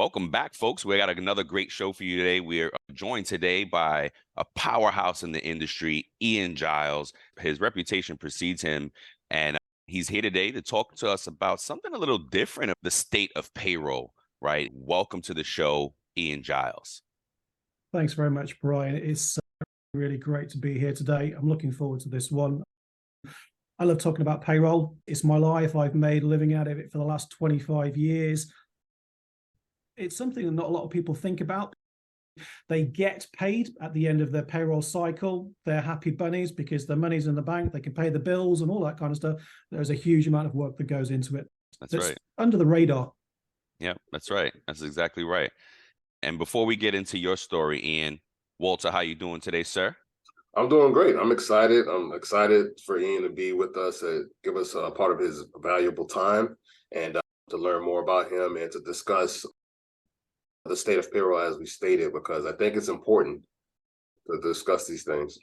Welcome back, folks. We got another great show for you today. We're joined today by a powerhouse in the industry, Ian Giles. His reputation precedes him, and he's here today to talk to us about something a little different of the state of payroll, right? Welcome to the show, Ian Giles. Thanks very much, Brian. It's really great to be here today. I'm looking forward to this one. I love talking about payroll. It's my life. I've made a living out of it for the last 25 years. It's something that not a lot of people think about. They get paid at the end of their payroll cycle. They're happy bunnies because their money's in the bank. They can pay the bills and all that kind of stuff. There's a huge amount of work that goes into it. That's right. Under the radar. Yeah, that's right. That's exactly right. And before we get into your story, Ian, Walter, how you doing today, sir? I'm doing great. I'm excited. I'm excited for Ian to be with us, give us a part of his valuable time, and to learn more about him and to discuss the state of payroll as we stated, because I think it's important to discuss these things.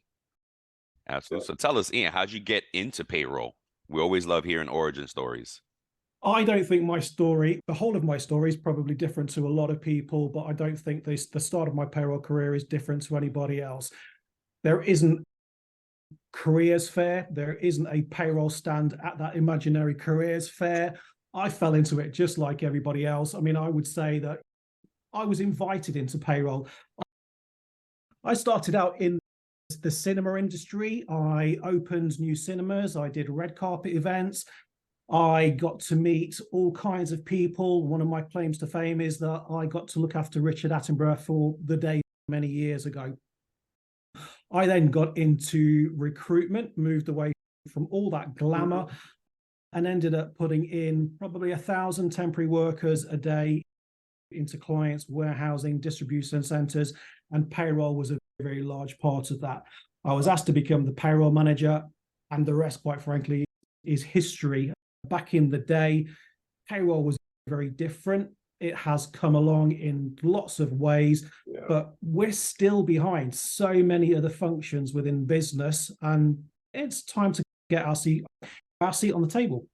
Absolutely. So tell us, Ian, how'd you get into payroll? We always love hearing origin stories. I don't think my story, the whole of my story, is probably different to a lot of people, but I don't think the start of my payroll career is different to anybody else. There isn't careers fair. There isn't a payroll stand at that imaginary careers fair. I fell into it just like everybody else. I mean, I would say that I was invited into payroll. I started out in the cinema industry. I opened new cinemas. I did red carpet events. I got to meet all kinds of people. One of my claims to fame is that I got to look after Richard Attenborough for the day many years ago. I then got into recruitment, moved away from all that glamour, and ended up putting in probably 1,000 temporary workers a day into clients' warehousing, distribution centers, and payroll was a very large part of that. I was asked to become the payroll manager, and the rest, quite frankly, is history. Back in the day, payroll was very different. It has come along in lots of ways, but we're still behind so many other functions within business, and it's time to get our seat on the table.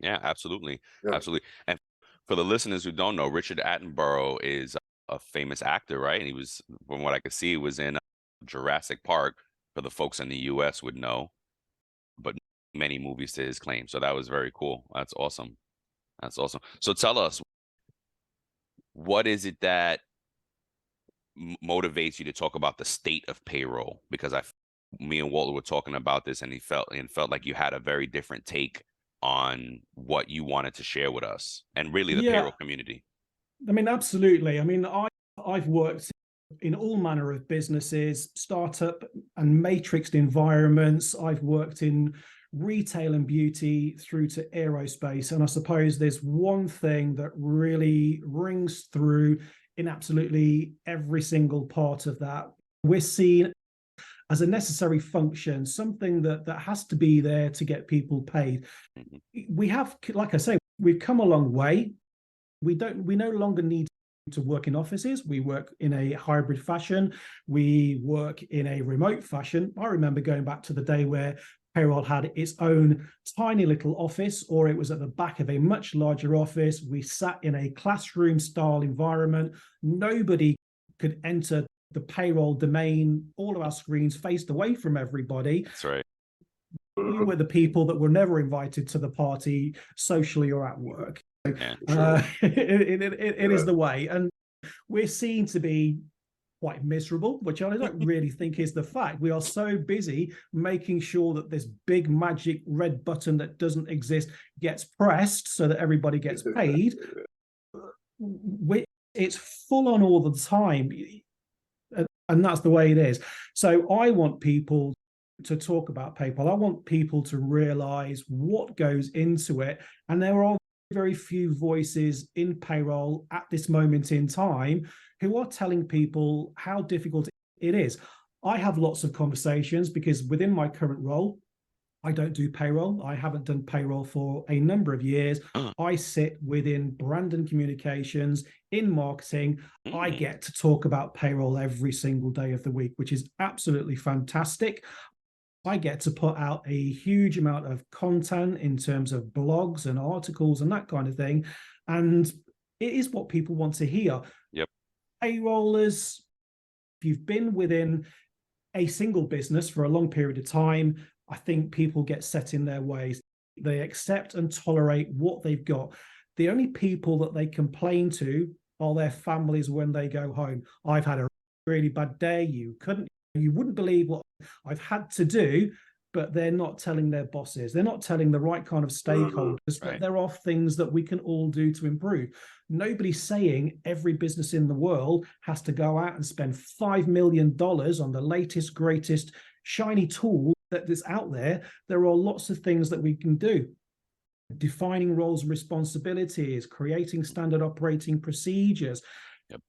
Yeah, absolutely. Yeah. Absolutely. And for the listeners who don't know, Richard Attenborough is a famous actor, right? And he was, from what I could see, he was in Jurassic Park, for the folks in the US would know, but many movies to his claim. So that was very cool. That's awesome. That's awesome. So tell us, what is it that motivates you to talk about the state of payroll? Because me and Walter were talking about this, and he felt like you had a very different take on what you wanted to share with us and really the payroll community. I mean, absolutely. I mean, I've worked in all manner of businesses, startup and matrixed environments. I've worked in retail and beauty through to aerospace. And I suppose there's one thing that really rings through in absolutely every single part of that. We're seen as a necessary function, something that has to be there to get people paid. We have, like I say, we've come a long way. We no longer need to work in offices. We work in a hybrid fashion. We work in a remote fashion. I remember going back to the day where payroll had its own tiny little office, or it was at the back of a much larger office. We sat in a classroom style environment. Nobody could enter the payroll domain. All of our screens faced away from everybody. That's right. We were the people that were never invited to the party socially or at work. Yeah, it is the way. And we're seen to be quite miserable, which I don't really think is the fact. We are so busy making sure that this big magic red button that doesn't exist gets pressed so that everybody gets paid. It's full on all the time. And that's the way it is. So I want people to talk about PayPal. I want people to realize what goes into it. And there are very few voices in payroll at this moment in time who are telling people how difficult it is. I have lots of conversations because within my current role, I don't do payroll. I haven't done payroll for a number of years. I sit within brand and communications in marketing. I get to talk about payroll every single day of the week, which is absolutely fantastic. I get to put out a huge amount of content in terms of blogs and articles and that kind of thing. And it is what people want to hear. Yep. Payrollers, if you've been within a single business for a long period of time, I think people get set in their ways. They accept and tolerate what they've got. The only people that they complain to are their families when they go home. I've had a really bad day. You wouldn't believe what I've had to do, but they're not telling their bosses. They're not telling the right kind of stakeholders that there are things that we can all do to improve. Nobody's saying every business in the world has to go out and spend $5 million on the latest, greatest, shiny tool that's out there. There are lots of things that we can do. Defining roles and responsibilities, creating standard operating procedures,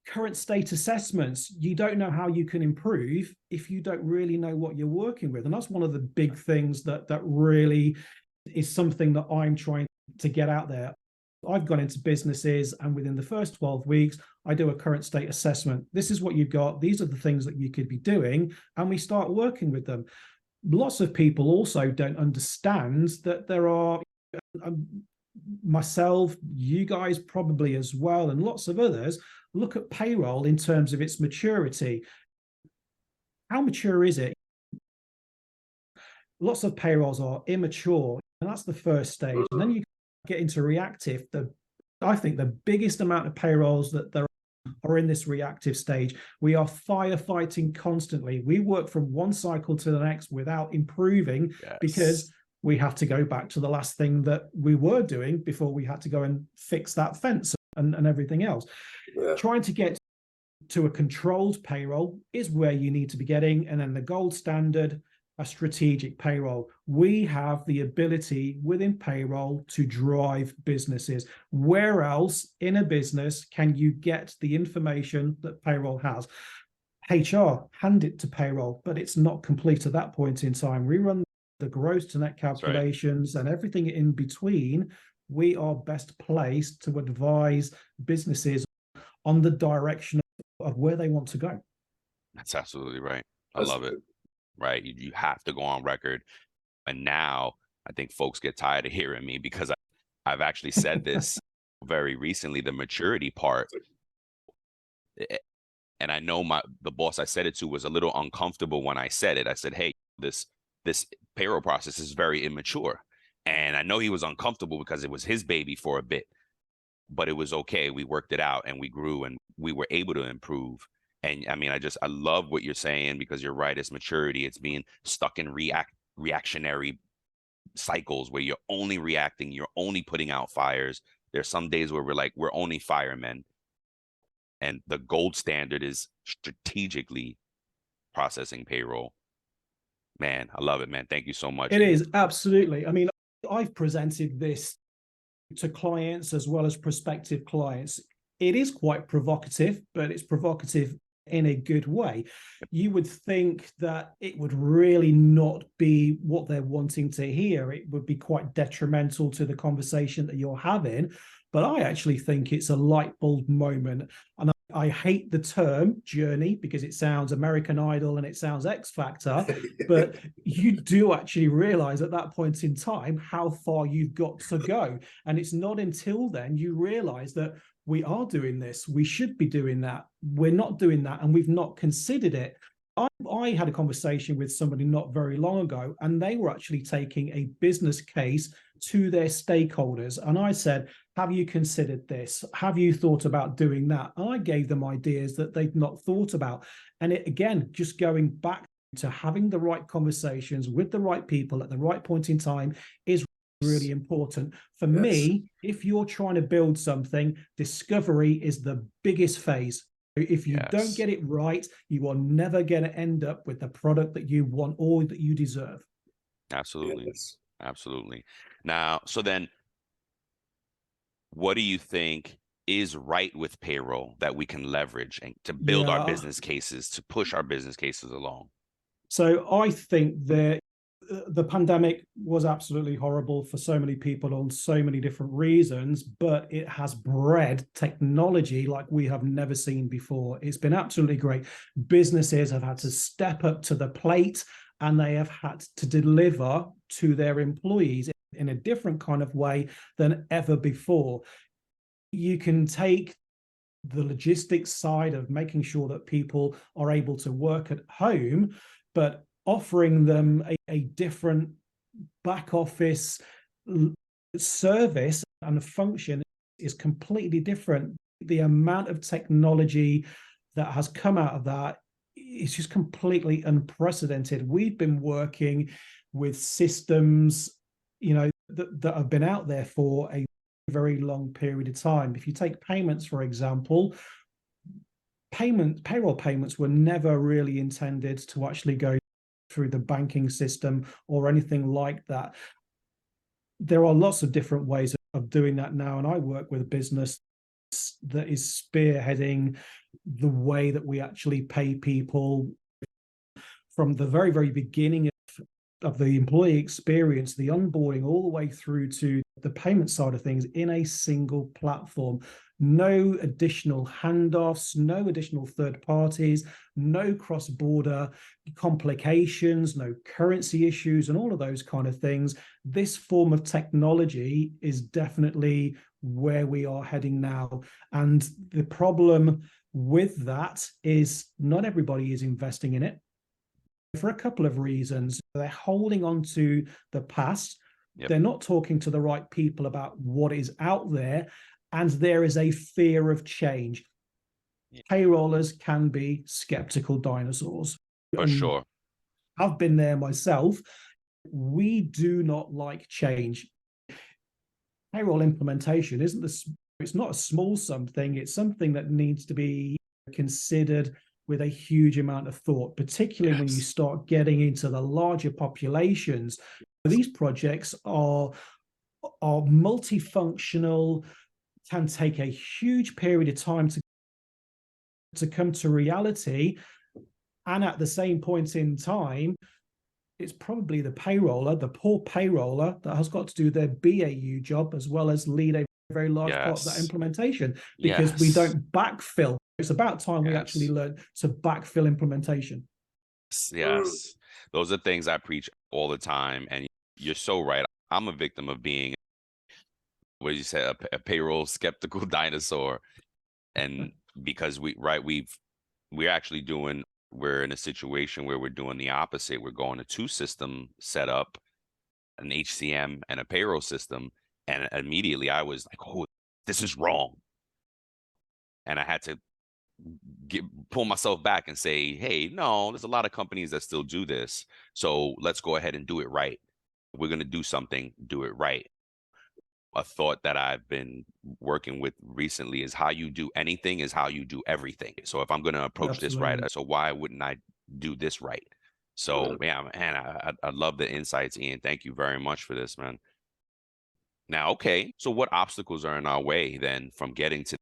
current state assessments. You don't know how you can improve if you don't really know what you're working with. And that's one of the big things that really is something that I'm trying to get out there. I've gone into businesses, and within the first 12 weeks, I do a current state assessment. This is what you've got. These are the things that you could be doing. And we start working with them. Lots of people also don't understand that there are, myself, you guys probably as well, and lots of others, look at payroll in terms of its maturity. How mature is it? Lots of payrolls are immature, and that's the first stage. And then you get into reactive. I think the biggest amount of payrolls that there are in this reactive stage. We are firefighting constantly. We work from one cycle to the next without improving, because we have to go back to the last thing that we were doing before we had to go and fix that fence and everything else. Trying to get to a controlled payroll is where you need to be getting. And then the gold standard, a strategic payroll. We have the ability within payroll to drive businesses. Where else in a business can you get the information that payroll has? HR, hand it to payroll, but it's not complete at that point in time. We run the gross to net calculations and everything in between. We are best placed to advise businesses on the direction of where they want to go. That's absolutely right. I love it. Right. You have to go on record. And now I think folks get tired of hearing me, because I've actually said this very recently, the maturity part. And I know the boss I said it to was a little uncomfortable when I said it. I said, hey, this payroll process is very immature. And I know he was uncomfortable because it was his baby for a bit, but it was okay. We worked it out and we grew and we were able to improve. And I mean, I love what you're saying, because you're right. It's maturity. It's being stuck in reactionary cycles where you're only reacting. You're only putting out fires. There's some days where we're only firemen. And the gold standard is strategically processing payroll. Man, I love it, man. Thank you so much. It is, absolutely. I mean, I've presented this to clients as well as prospective clients. It is quite provocative, but it's provocative in a good way. You would think that it would really not be what they're wanting to hear. It would be quite detrimental to the conversation that you're having. But I actually think it's a light bulb moment. And I hate the term journey because it sounds American Idol and it sounds X Factor, but you do actually realize at that point in time how far you've got to go. And it's not until then you realize that we are doing this, we should be doing that, we're not doing that, and we've not considered it. I had a conversation with somebody not very long ago, and they were actually taking a business case to their stakeholders. And I said, have you considered this? Have you thought about doing that? And I gave them ideas that they'd not thought about. And it, again, just going back to having the right conversations with the right people at the right point in time is really important. For me, if you're trying to build something, discovery is the biggest phase. If you don't get it right, you are never going to end up with the product that you want or that you deserve. Absolutely. Absolutely. Now, so then what do you think is right with payroll that we can leverage and to build our business cases, to push our business cases along? So I think that the pandemic was absolutely horrible for so many people on so many different reasons, but it has bred technology like we have never seen before. It's been absolutely great. Businesses have had to step up to the plate, and they have had to deliver to their employees in a different kind of way than ever before. you can take the logistics side of making sure that people are able to work at home, but offering them a different back office service and function is completely different. The amount of technology that has come out of that is just completely unprecedented. We've been working with systems, that have been out there for a very long period of time. If you take payments, for example, payroll payments were never really intended to actually go through the banking system or anything like that. There are lots of different ways of doing that now, and I work with a business that is spearheading the way that we actually pay people from the very, very beginning of the employee experience, the onboarding, all the way through to the payment side of things in a single platform. No additional handoffs, no additional third parties, no cross-border complications, no currency issues, and all of those kind of things. This form of technology is definitely where we are heading now. And the problem with that is not everybody is investing in it for a couple of reasons. They're holding on to the past. Yep. They're not talking to the right people about what is out there, and there is a fear of change. Yeah. Payrollers can be skeptical dinosaurs. For sure. I've been there myself. We do not like change. Payroll implementation it's not a small something. It's something that needs to be considered with a huge amount of thought, particularly when you start getting into the larger populations. These projects are multifunctional, can take a huge period of time to come to reality. And at the same point in time, it's probably the poor payroller that has got to do their BAU job as well as lead a very large part of that implementation, because we don't backfill. It's about time we actually learn to backfill implementation. Yes. Those are things I preach all the time. And you're so right. I'm a victim of being, what did you say, a payroll skeptical dinosaur. And because we're in a situation where we're doing the opposite. We're going to two system setup, an HCM and a payroll system. And immediately I was like, oh, this is wrong. And I had to pull myself back and say, hey, no, there's a lot of companies that still do this. So let's go ahead and do it right. We're going to do something, do it right. A thought that I've been working with recently is how you do anything is how you do everything. So if I'm going to approach this right, so why wouldn't I do this right? So yeah, man, I love the insights, Ian. Thank you very much for this, man. Now, okay, so what obstacles are in our way then from getting to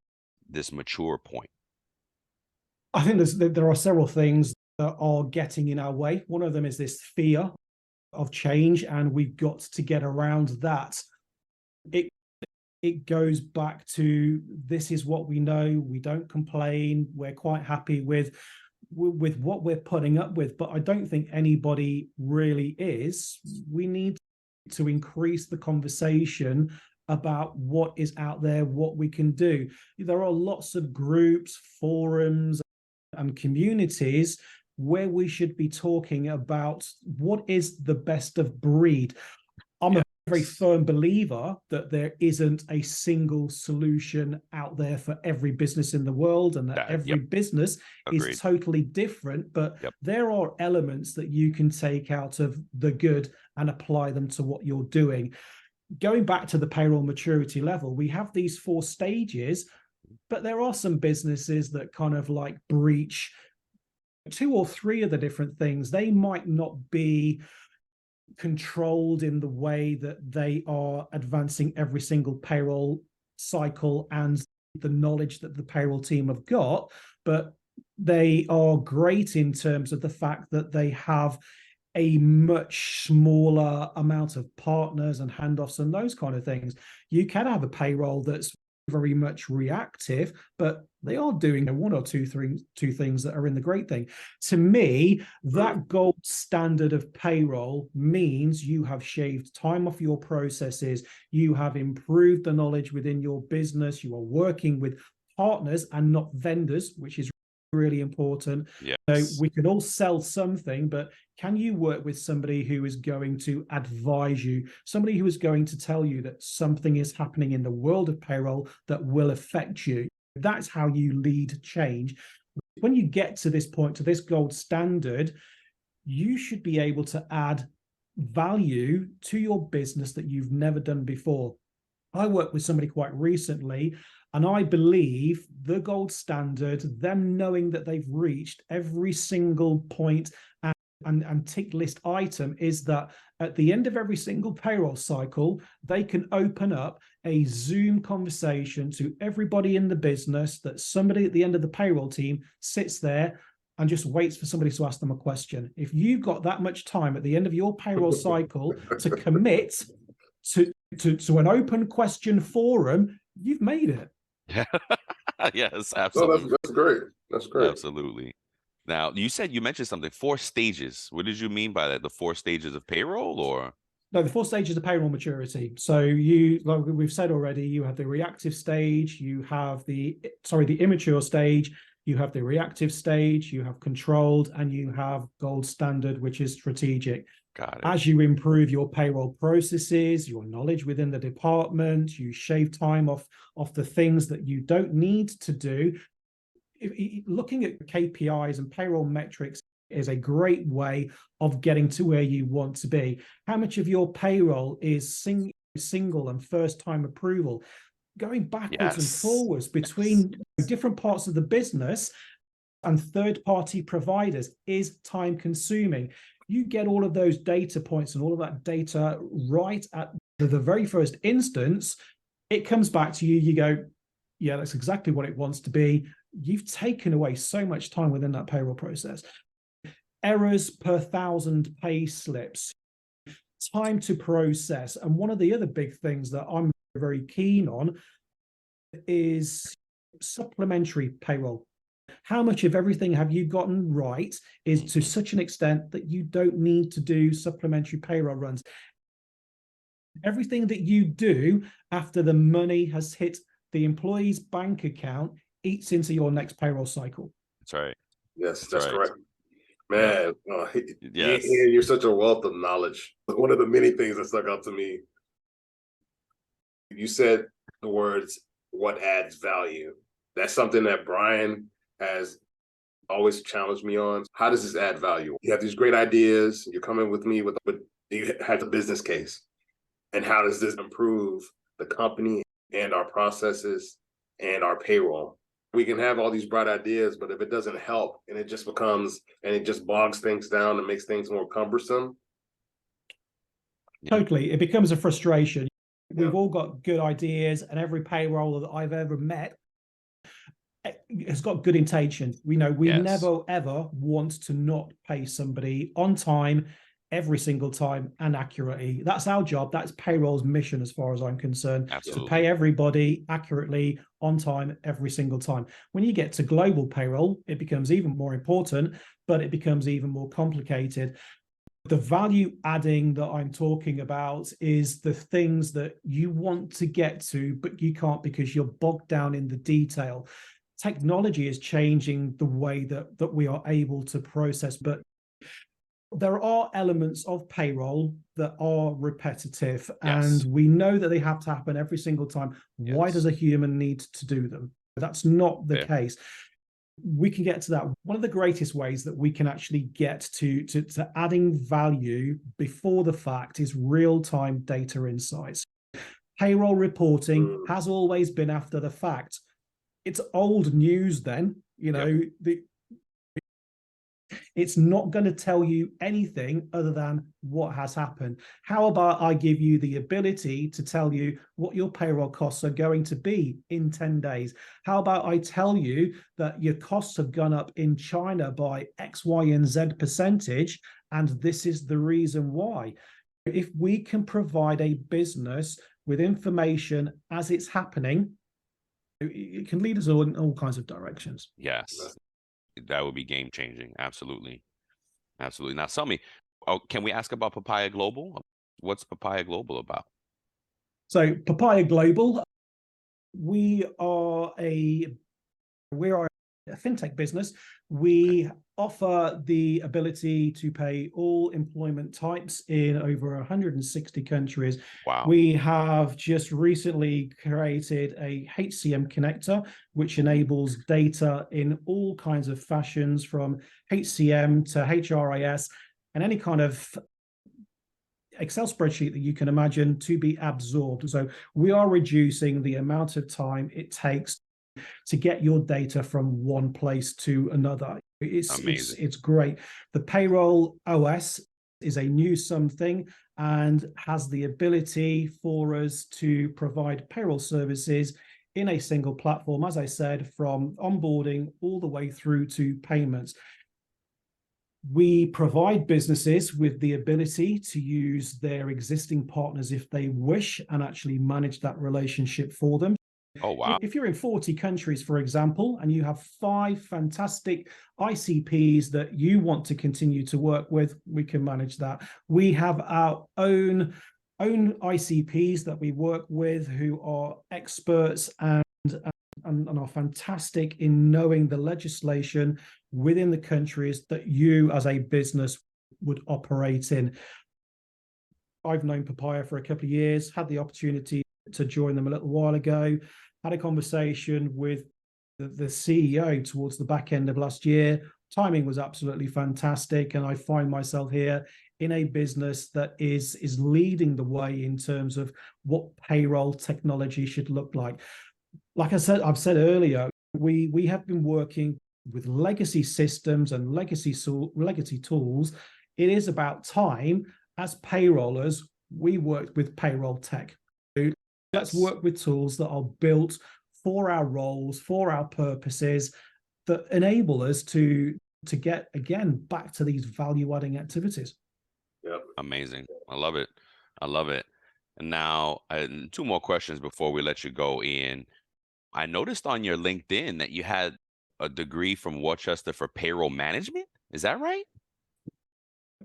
this mature point? I think there are several things that are getting in our way. One of them is this fear of change, and we've got to get around that. It goes back to, this is what we know. We don't complain. We're quite happy with what we're putting up with, but I don't think anybody really is. We need to increase the conversation about what is out there, what we can do. There are lots of groups, forums, and communities where we should be talking about what is the best of breed. I'm a very firm believer that there isn't a single solution out there for every business in the world, and that every business is totally different, but there are elements that you can take out of the good and apply them to what you're doing. Going back to the payroll maturity level, we have these 4 stages, but there are some businesses that kind of like breach 2 or 3 of the different things. They might not be controlled in the way that they are advancing every single payroll cycle and the knowledge that the payroll team have got, but they are great in terms of the fact that they have a much smaller amount of partners and handoffs and those kind of things. You can have a payroll that's very much reactive, but they are doing one or two things that are in the great thing. To me, that gold standard of payroll means you have shaved time off your processes, you have improved the knowledge within your business, you are working with partners and not vendors, which is really important. Yes. So we can all sell something, but can you work with somebody who is going to advise you, somebody who is going to tell you that something is happening in the world of payroll that will affect you? That's how you lead change. When you get to this point, to this gold standard, you should be able to add value to your business that you've never done before. I worked with somebody quite recently, and I believe the gold standard, them knowing that they've reached every single point and tick list item, is that at the end of every single payroll cycle, they can open up a Zoom conversation to everybody in the business, that somebody at the end of the payroll team sits there and just waits for somebody to ask them a question. If you've got that much time at the end of your payroll cycle to commit to an open question forum, you've made it. Yes, Oh, absolutely. that's great. That's great. Absolutely. Now, you mentioned something, 4 stages. What did you mean by that? The 4 stages of payroll, or? No, the 4 stages of payroll maturity. So you, like we've said already, you have the reactive stage, you have the immature stage, you have the reactive stage, you have controlled, and you have gold standard, which is strategic. Got it. As you improve your payroll processes, your knowledge within the department, you shave time off the things that you don't need to do. Looking at KPIs and payroll metrics is a great way of getting to where you want to be. How much of your payroll is single and first-time approval? Going backwards and forwards between different parts of the business and third-party providers is time-consuming. You get all of those data points and all of that data right at the very first instance, it comes back to you, you go, yeah, that's exactly what it wants to be. You've taken away so much time within that payroll process. Errors per 1,000 pay slips, time to process. And one of the other big things that I'm very keen on is supplementary payroll. How much of everything have you gotten right is to such an extent that you don't need to do supplementary payroll runs. Everything that you do after the money has hit the employee's bank account eats into your next payroll cycle. That's right. Yes, that's right. correct. Man, Yes. you're such a wealth of knowledge. One of the many things that stuck out to me, you said the words, what adds value? That's something that Brian has always challenged me on. How does this add value? You have these great ideas, you're coming with me with you had the business case. And how does this improve the company and our processes and our payroll? We can have all these bright ideas, but if it doesn't help and it just bogs things down and makes things more cumbersome. Totally. It becomes a frustration. We've all got good ideas, and every payroller that I've ever met has got good intention. We know we never, ever want to not pay somebody on time, every single time, and accurately. That's our job. That's payroll's mission, as far as I'm concerned. Absolutely. To pay everybody accurately, on time, every single time. When you get to global payroll, it becomes even more important, but it becomes even more complicated. The value adding that I'm talking about is the things that you want to get to, but you can't because you're bogged down in the detail. Technology is changing the way that we are able to process, but there are elements of payroll that are repetitive, and we know that they have to happen every single time. Why does a human need to do them? That's not the case. We can get to that. One of the greatest ways that we can actually get to adding value before the fact is real-time data insights. Payroll reporting has always been after the fact. It's old news then, you know, it's not going to tell you anything other than what has happened. How about I give you the ability to tell you what your payroll costs are going to be in 10 days? How about I tell you that your costs have gone up in China by X, Y, and Z percentage, and this is the reason why? If we can provide a business with information as it's happening, it can lead us all in all kinds of directions. Yes, that would be game changing. Absolutely. Absolutely. Now tell me, oh, can we ask about Papaya Global? What's Papaya Global about? So Papaya Global, we are a fintech business. We offer the ability to pay all employment types in over 160 countries. Wow. We have just recently created a HCM connector, which enables data in all kinds of fashions, from HCM to HRIS and any kind of Excel spreadsheet that you can imagine, to be absorbed. So we are reducing the amount of time it takes to get your data from one place to another. It's great. The Payroll OS is a new something and has the ability for us to provide payroll services in a single platform, as I said, from onboarding all the way through to payments. We provide businesses with the ability to use their existing partners if they wish, and actually manage that relationship for them. Oh, wow. If you're in 40 countries, for example, and you have 5 fantastic ICPs that you want to continue to work with, we can manage that. We have our own ICPs that we work with, who are experts and are fantastic in knowing the legislation within the countries that you as a business would operate in. I've known Papaya for a couple of years, had the opportunity to join them a little while ago, had a conversation with the CEO towards the back end of last year. Timing was absolutely fantastic, and I find myself here in a business that is leading the way in terms of what payroll technology should look like. Like I've said earlier, we have been working with legacy systems and legacy tools. It is about time, as payrollers, we worked with payroll tech. Let's work with tools that are built for our roles, for our purposes, that enable us to get, again, back to these value-adding activities. Yep. Amazing. I love it. I love it. And now, 2 more questions before we let you go, Ian. I noticed on your LinkedIn that you had a degree from Worcester for payroll management. Is that right?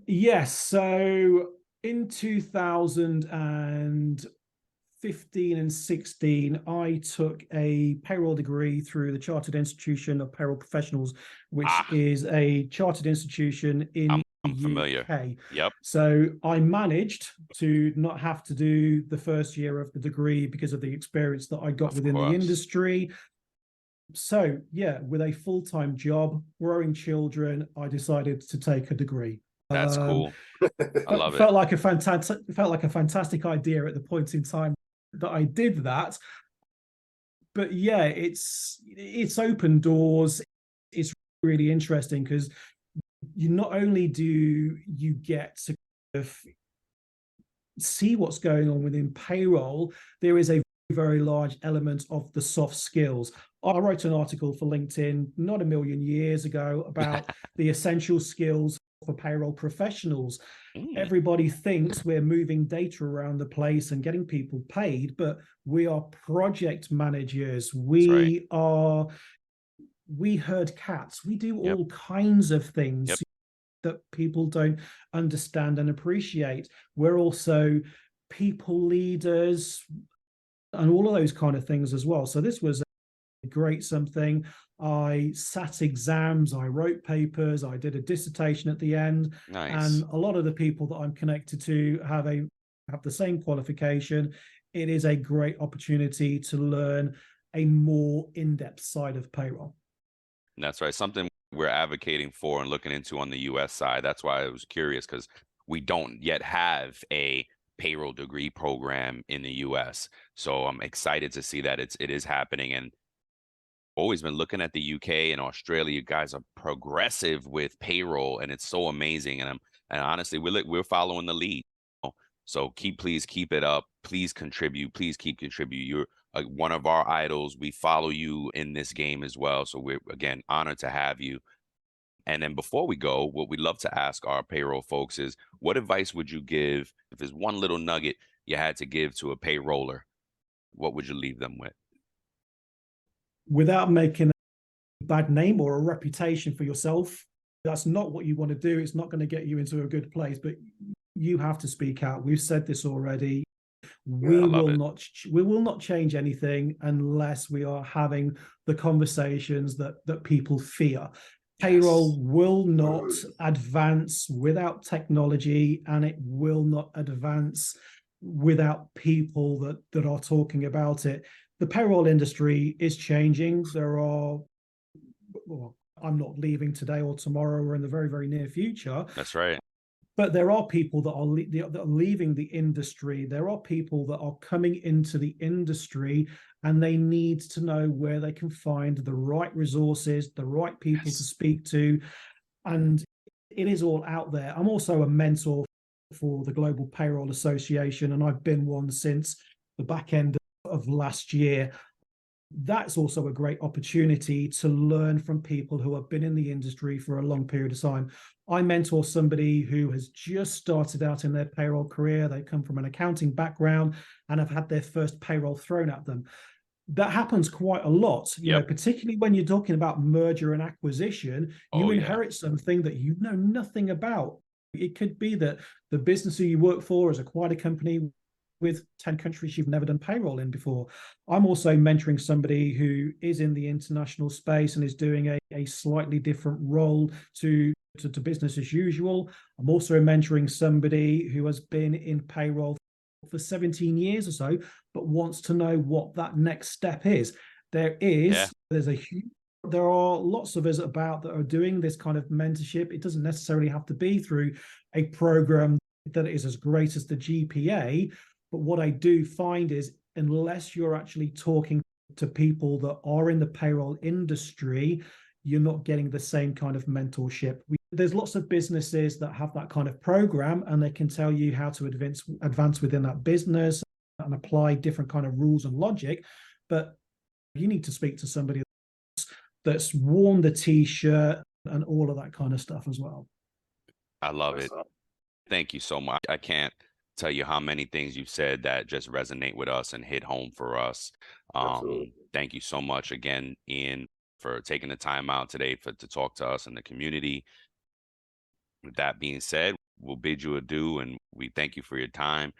Yes. So in 2015 and 16, I took a payroll degree through the Chartered Institution of Payroll Professionals, which is a chartered institution in I'm familiar. UK. Yep. So I managed to not have to do the first year of the degree because of the experience that I got within the industry. So yeah, with a full-time job, growing children, I decided to take a degree. That's cool. I love it. Felt like a fantastic idea at the point in time that I did that. But yeah, it's opened doors. It's really interesting because you not only do you get to kind of see what's going on within payroll, there is a very large element of the soft skills. I wrote an article for LinkedIn not a million years ago about the essential skills for payroll professionals. Everybody thinks we're moving data around the place and getting people paid, but we are project managers. We herd cats. We do all kinds of things that people don't understand and appreciate. We're also people leaders and all of those kind of things as well. So this was a great something. I sat exams, I wrote papers, I did a dissertation at the end. Nice. And a lot of the people that I'm connected to have the same qualification. It is a great opportunity to learn a more in-depth side of payroll. That's right. Something we're advocating for and looking into on the US side. That's why I was curious, because we don't yet have a payroll degree program in the US. So I'm excited to see that it is happening. And always been looking at the UK and Australia. You guys are progressive with payroll, and it's so amazing. And honestly, we're following the lead. So please keep it up. Please contribute. Please keep contributing. You're one of our idols. We follow you in this game as well. So we're, again, honored to have you. And then before we go, what we'd love to ask our payroll folks is, what advice would you give if there's one little nugget you had to give to a payroller? What would you leave them with? without making a bad name or a reputation for yourself. That's not what you want to do. It's not going to get you into a good place, but you have to speak out. We've said this already. We will not change anything unless we are having the conversations that people fear. Payroll will not advance without technology, and it will not advance without people that are talking about it. The payroll industry is changing. I'm not leaving today or tomorrow or in the very, very near future. That's right. But there are people that are leaving the industry. There are people that are coming into the industry, and they need to know where they can find the right resources, the right people to speak to. And it is all out there. I'm also a mentor for the Global Payroll Association, and I've been one since the back end of last year. That's also a great opportunity to learn from people who have been in the industry for a long period of time. I mentor somebody who has just started out in their payroll career. They come from an accounting background and have had their first payroll thrown at them. That happens quite a lot, you know, particularly when you're talking about merger and acquisition. You inherit something that you know nothing about. It could be that the business who you work for has acquired a company with 10 countries you've never done payroll in before. I'm also mentoring somebody who is in the international space and is doing a slightly different role to business as usual. I'm also mentoring somebody who has been in payroll for 17 years or so, but wants to know what that next step is. There are lots of us about that are doing this kind of mentorship. It doesn't necessarily have to be through a program that is as great as the GPA. But what I do find is, unless you're actually talking to people that are in the payroll industry, you're not getting the same kind of mentorship. There's lots of businesses that have that kind of program, and they can tell you how to advance within that business and apply different kind of rules and logic. But you need to speak to somebody that's worn the t-shirt and all of that kind of stuff as well. I love it. Thank you so much. I can't tell you how many things you've said that just resonate with us and hit home for us. Thank you so much again, Ian, for taking the time out today to talk to us in the community. With that being said, we'll bid you adieu, and we thank you for your time.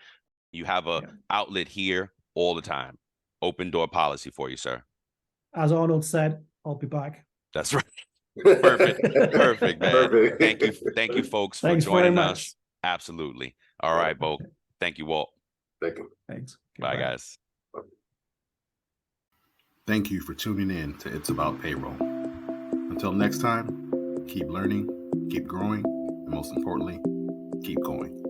You have a outlet here all the time. Open door policy for you, sir. As Arnold said, I'll be back. That's right. Perfect, man. Perfect. Thank you, folks, Thanks for joining very us. much. Absolutely. All right, Bo. Thank you, Walt. Thank you. Thanks. Bye, guys. Thank you for tuning in to It's About Payroll. Until next time, keep learning, keep growing, and most importantly, keep going.